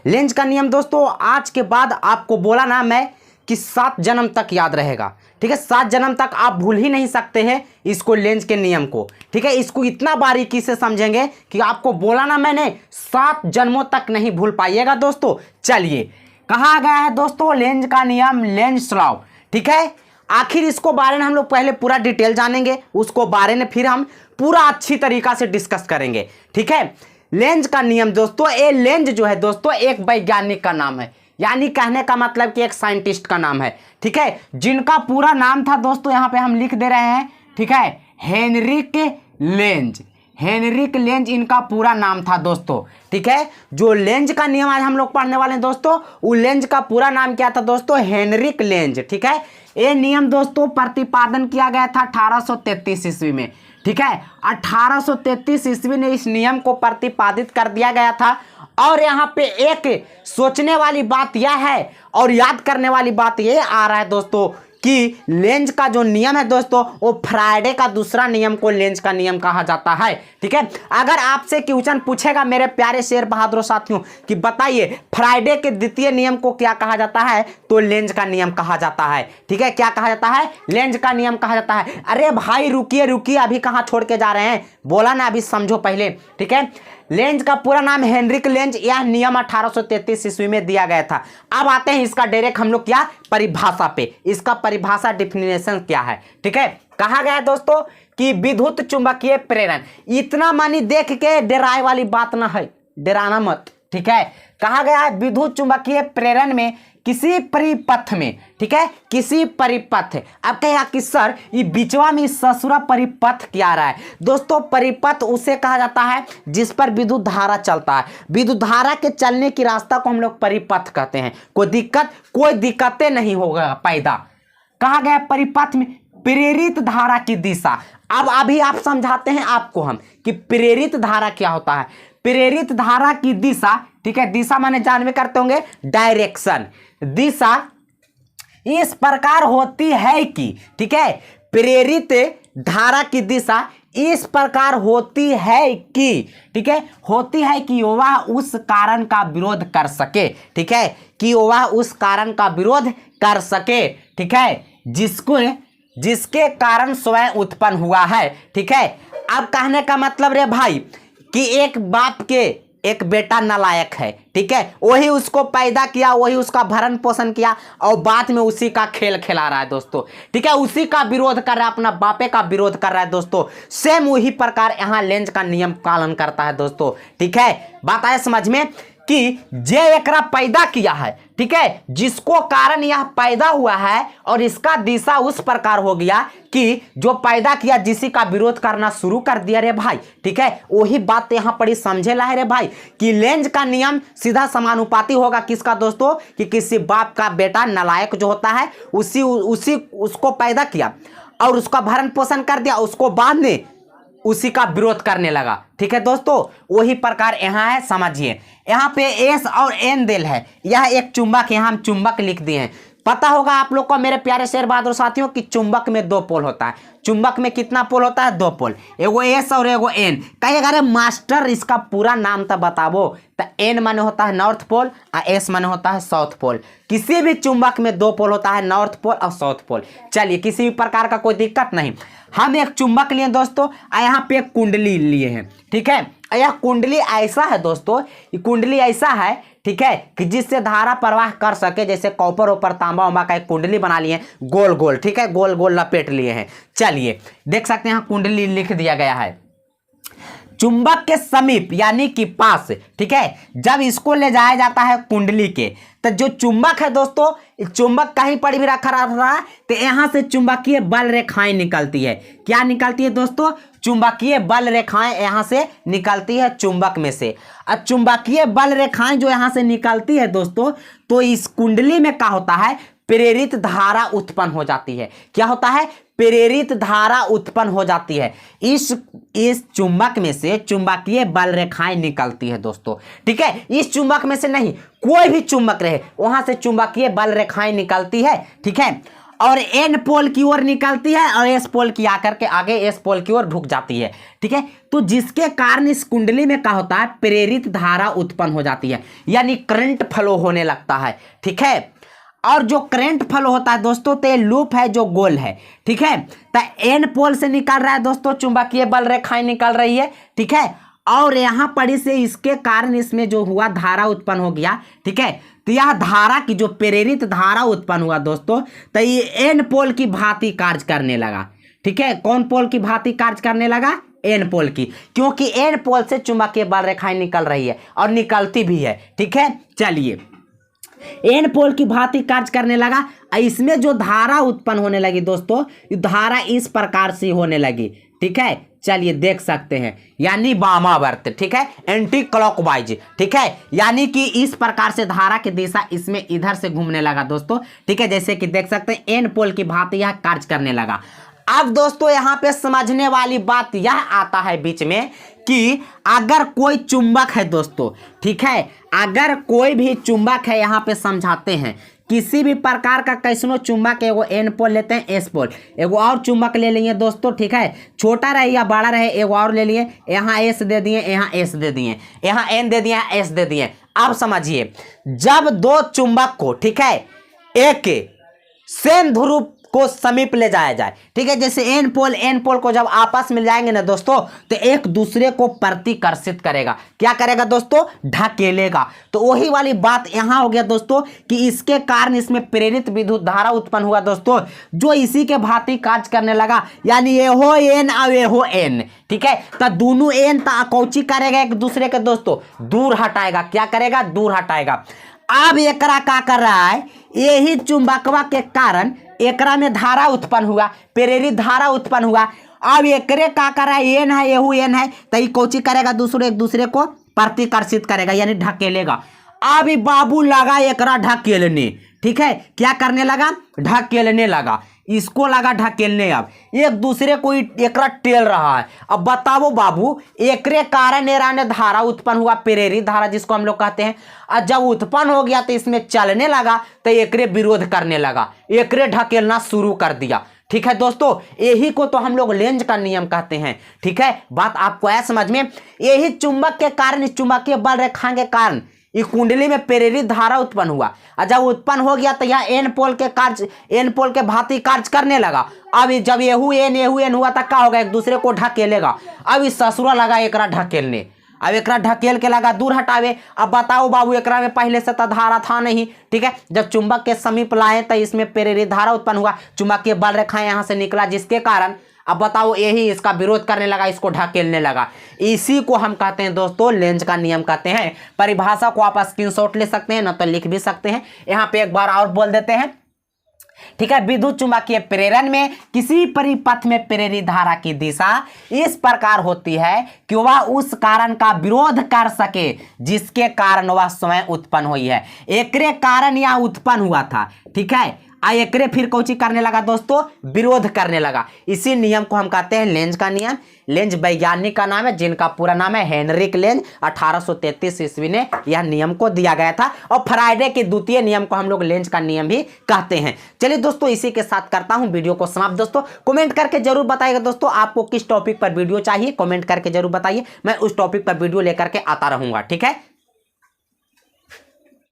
Length का नियम दोस्तों आज के बाद आपको बोला ना मैं कि 7 जन्म तक याद रहेगा। ठीक है, 7 जन्म तक आप भूल ही नहीं सकते हैं इसको, लेंज के नियम को। ठीक है, इसको इतना बारीकी से समझेंगे कि आपको बोला ना मैंने 7 जन्मों तक नहीं भूल पाइएगा दोस्तों। चलिए, कहा गया है दोस्तों लेंज का नियम, लेंज लॉ। ठीक है, आखिर इसको बारे में हम लोग पहले पूरा डिटेल जानेंगे, उसको बारे में फिर हम पूरा अच्छी तरीका से डिस्कस करेंगे। ठीक है, लेंज का नियम दोस्तों, ये लेंज जो है दोस्तों एक वैज्ञानिक का नाम है, यानी कहने का मतलब कि एक साइंटिस्ट का नाम है। ठीक है, जिनका पूरा नाम था दोस्तों यहाँ पे हम लिख दे रहे हैं। ठीक है, हेनरिक लेंज, हेनरिक लेंज इनका पूरा नाम था दोस्तों। ठीक है, जो लेंज का नियम आज हम लोग पढ़ने वाले हैं दोस्तों, वो लेंज का पूरा नाम क्या था दोस्तों, हेनरिक लेंज। ठीक है, ये नियम दोस्तों प्रतिपादन किया गया था 1833 ईस्वी में। ठीक है, 1833 ईस्वी में इस नियम को प्रतिपादित कर दिया गया था। और यहाँ पे एक सोचने वाली बात यह है और याद करने वाली बात यह आ रहा है दोस्तों कि लेंज का जो नियम है दोस्तों, वो फ्राइडे का दूसरा नियम को लेंज का नियम कहा जाता है। ठीक है, अगर आपसे क्वेश्चन पूछेगा मेरे प्यारे शेर बहादुर साथियों कि बताइए फ्राइडे के द्वितीय नियम को क्या कहा जाता है, तो लेंज का नियम कहा जाता है। ठीक है, क्या कहा जाता है, लेंज का नियम कहा जाता है। अरे भाई रुकिए रुकिए, अभी कहाँ छोड़ के जा रहे हैं, बोला ना अभी समझो पहले। ठीक है, लेंज का पूरा नाम हेनरिक लेंज, यह नियम 1833 ईस्वी में दिया गया था। अब आते हैं इसका डायरेक्ट हम लोग क्या परिभाषा पे, इसका परिभाषा डिफिनेशन क्या है। ठीक है, कहा गया है दोस्तों कि विद्युत चुंबकीय प्रेरण, इतना मानी देख के डराए वाली बात ना है, डराना मत। ठीक है, कहा गया है विद्युत चुंबकीय प्रेरण में किसी परिपथ में, ठीक है, किसी परिपथ, अब कहेगा कि सर ये बीचवा में ससुरा परिपथ क्या रहा है दोस्तों, परिपथ उसे कहा जाता है जिस पर विद्युत धारा चलता है। विद्युत धारा के चलने की रास्ता को हम लोग परिपथ कहते हैं। कोई दिक्कतें नहीं होगा पैदा। कहा गया परिपथ में प्रेरित धारा की दिशा। अब अभी आप समझाते हैं आपको हम कि प्रेरित धारा क्या होता है। प्रेरित धारा की दिशा, ठीक है, दिशा माने जानवे करते होंगे डायरेक्शन, दिशा इस प्रकार होती है कि, ठीक है, प्रेरित धारा की दिशा इस प्रकार होती है कि, ठीक है, होती है कि वह उस कारण का विरोध कर सके। ठीक है, कि वह उस कारण का विरोध कर सके। ठीक है, जिसके कारण स्वयं उत्पन्न हुआ है। ठीक है, अब कहने का मतलब रे भाई कि एक बाप के एक बेटा नालायक है। ठीक है, वही उसको पैदा किया, वही उसका भरण पोषण किया और बाद में उसी का खेल खिला रहा है दोस्तों। ठीक है, उसी का विरोध कर रहा है, अपना बापे का विरोध कर रहा है दोस्तों। सेम वही प्रकार यहाँ लेंज का नियम पालन करता है दोस्तों। ठीक है, बात आए समझ में कि जे एकरा पैदा किया है, ठीक है, जिसको कारण यह पैदा हुआ है और इसका दिशा उस प्रकार हो गया कि जो पैदा किया जिसी का विरोध करना शुरू कर दिया रे भाई। ठीक है, वही बात यहां पड़ी समझे ला है रे भाई कि लेंज का नियम सीधा समानुपाती होगा किसका दोस्तों, कि किसी बाप का बेटा नालायक जो होता है उसको पैदा किया और उसका भरण पोषण कर दिया, उसको बाद में उसी का विरोध करने लगा। ठीक है दोस्तों, वही प्रकार यहाँ है, समझिए। यहाँ पे एस और एन दिल है, यह एक चुंबक, यहाँ हम चुंबक लिख दिए हैं। पता होगा आप लोग को मेरे प्यारे शेर बहादुर साथियों कि चुंबक में 2 पोल होता है। चुंबक में कितना पोल होता है, 2 पोल, एगो एस और एगो एन। कहिएगा अरे मास्टर इसका पूरा नाम तो बताबो, तो एन माने होता है नॉर्थ पोल और एस माने होता है साउथ पोल। किसी भी चुंबक में 2 पोल होता है, नॉर्थ पोल और साउथ पोल। चलिए, किसी भी प्रकार का कोई दिक्कत नहीं। हम एक चुंबक लिए दोस्तों, यहाँ पे एक कुंडली लिए हैं। ठीक है, यह कुंडली ऐसा है दोस्तों, ये कुंडली ऐसा है, ठीक है, कि जिससे धारा प्रवाह कर सके। जैसे कॉपर ऊपर तांबा उंबा का एक कुंडली बना लिए गोल गोल। ठीक है, गोल गोल लपेट लिए हैं। चलिए देख सकते हैं यहाँ कुंडली लिख दिया गया है। चुंबक के समीप यानी कि पास, ठीक है, जब इसको ले जाया जाता है कुंडली के, तो जो चुंबक है दोस्तों, चुंबक कहीं पर भी रखा रहा है तो यहाँ से चुंबकीय बल रेखाएं निकलती है। क्या निकलती है दोस्तों, चुंबकीय बल रेखाएं यहाँ से निकलती है चुंबक में से। अब चुंबकीय बल रेखाएं जो यहाँ से निकलती है दोस्तों, तो इस कुंडली में क्या होता है, प्रेरित धारा उत्पन्न हो जाती है। क्या होता है, प्रेरित धारा उत्पन्न हो जाती है। इस चुंबक में से चुंबकीय बल रेखाएं निकलती है दोस्तों। ठीक है, इस चुंबक में से नहीं, कोई भी चुंबक रहे वहां से चुंबकीय बल रेखाएं निकलती है। ठीक है, और एन पोल की ओर निकलती है और एस पोल की आकर के आगे एस पोल की ओर ढुक जाती है। ठीक है, तो जिसके कारण इस कुंडली में क्या होता है, प्रेरित धारा उत्पन्न हो जाती है, यानी करंट फ्लो होने लगता है। ठीक है, और जो करंट फ्लो होता है दोस्तों, तो ये लूप है जो गोल है। ठीक है, तो एन पोल से निकल रहा है दोस्तों, चुंबकीय बल रेखाएं निकल रही है। ठीक है, और यहां पड़ी से इसके कारण इसमें जो हुआ धारा उत्पन्न हो गया। ठीक है, तो यह धारा की जो प्रेरित धारा उत्पन्न हुआ दोस्तों, तो ये एन पोल की भांति कार्य करने लगा। ठीक है, कौन पोल की भांति कार्य करने लगा, एन पोल की, क्योंकि एन पोल से चुंबकीय बल रेखाएं निकल रही है और निकलती भी है। ठीक है, चलिए एन पोल की भांति कार्य करने लगा। इसमें जो धारा उत्पन्न होने लगी दोस्तों, धारा इस प्रकार से होने लगी। ठीक है, चलिए देख सकते हैं, यानी वामावर्त। ठीक है, एंटी क्लॉकवाइज। ठीक है, यानी कि इस प्रकार से धारा की दिशा इसमें इधर से घूमने लगा दोस्तों। ठीक है, जैसे कि देख सकते हैं एन पोल की भांति यह कार्य करने लगा। अब दोस्तों यहाँ पे समझने वाली बात यह आता है बीच में कि अगर कोई चुंबक है दोस्तों, ठीक है, अगर कोई भी चुंबक है, यहाँ पे समझाते हैं, किसी भी प्रकार का कैसनो चुंबक, एगो एन पोल लेते हैं, एस पोल, एगो और चुंबक ले लिए दोस्तों। ठीक है, छोटा रहे या बड़ा रहे, एगो और ले लिए, यहाँ एस दे दिए, यहाँ एस दे दिए, यहाँ एन दे दिए, एस दे दिए। अब समझिए, जब दो चुंबक को, ठीक है, एक सेम ध्रुव को समीप ले जाया जाए। ठीक है, जैसे एन पोल को जब आपस में जाएंगे ना दोस्तों, तो एक दूसरे को प्रतिकर्षित करेगा। क्या करेगा दोस्तों, ढकेलेगा। तो वही वाली बात यहां हो गया दोस्तों कि इसके कारण इसमें प्रेरित विद्युत धारा उत्पन्न हुआ दोस्तों, जो इसी के भांति कार्य करने लगा, यानी ये हो एन और ये हो एन। ठीक है, तो दोनों एन कौची करेगा, एक दूसरे के दोस्तों दूर हटाएगा। क्या करेगा, दूर हटाएगा। अब एकरा क्या कर रहा है, यही चुंबकवा के कारण एकरा में धारा उत्पन्न हुआ, प्रेरित धारा उत्पन्न हुआ। अब एकरे का कर रहा है, एन है, एहू एन है, तो ये कोची करेगा, एक दूसरे को प्रतिकर्षित करेगा, यानी ढकेलेगा। अब बाबू लगा एकरा ढकेलने। ठीक है, क्या करने लगा, ढकेलने लगा, इसको लगा ढकेलने। अब एक दूसरे को एकरा टेल रहा है। अब बताओ बाबू, एकरे कारण एरा ने धारा उत्पन्न हुआ, प्रेरित धारा जिसको हम लोग कहते हैं। और जब उत्पन्न हो गया तो इसमें चलने लगा, तो एकरे विरोध करने लगा, एकरे ढकेलना शुरू कर दिया। ठीक है दोस्तों, यही को तो हम लोग लेंज का नियम कहते हैं। ठीक है, बात आपको है समझ में। यही चुंबक के कारण, इस चुंबकीय बल रेखा के कारण इस कुंडली में प्रेरित धारा उत्पन्न हुआ। और जब उत्पन्न हो गया तो यह एन पोल के भांति कार्य करने लगा। अब जब एहू एन हुआ तो क्या होगा, एक दूसरे को ढकेलेगा। अब इस ससुरा लगा एकरा ढकेलने, अब एकरा ढकेल के लगा दूर हटावे। अब बताओ बाबू, एकरा में पहले से तो धारा था नहीं। ठीक है, जब चुंबक के समीप लाए तो इसमें प्रेरित धारा उत्पन्न हुआ, चुंबकीय बल रेखाएं यहां से निकला, जिसके कारण अब बताओ यही इसका विरोध करने लगा, इसको ढकेलने लगा। इसी को हम कहते हैं दोस्तों लेंज का नियम कहते हैं। परिभाषा को आप स्क्रीनशॉट ले सकते हैं, ना तो लिख भी सकते हैं। यहाँ पे एक बार और बोल देते हैं। ठीक है, विद्युत चुंबकीय प्रेरण में किसी परिपथ में प्रेरित धारा की दिशा इस प्रकार होती है कि वह उस कारण का विरोध कर सके जिसके कारण वह स्वयं उत्पन्न हुई है। एकरे कारण यह उत्पन्न हुआ था। ठीक है, एकरे फिर कौची करने लगा दोस्तों, विरोध करने लगा। इसी नियम को हम कहते हैं लेंज का नियम। लेंज वैज्ञानिक का नाम है, जिनका पूरा नाम है हेनरिक लेंज। 1833 ईस्वी ने यह नियम को दिया गया था, और फ्राइडे के द्वितीय नियम को हम लोग लेंज का नियम भी कहते हैं। चलिए दोस्तों, इसी के साथ करता हूं वीडियो को समाप्त। दोस्तों कमेंट करके जरूर बताइएगा दोस्तों, आपको किस टॉपिक पर वीडियो चाहिए, कमेंट करके जरूर बताइए। मैं उस टॉपिक पर वीडियो लेकर के आता रहूंगा। ठीक है।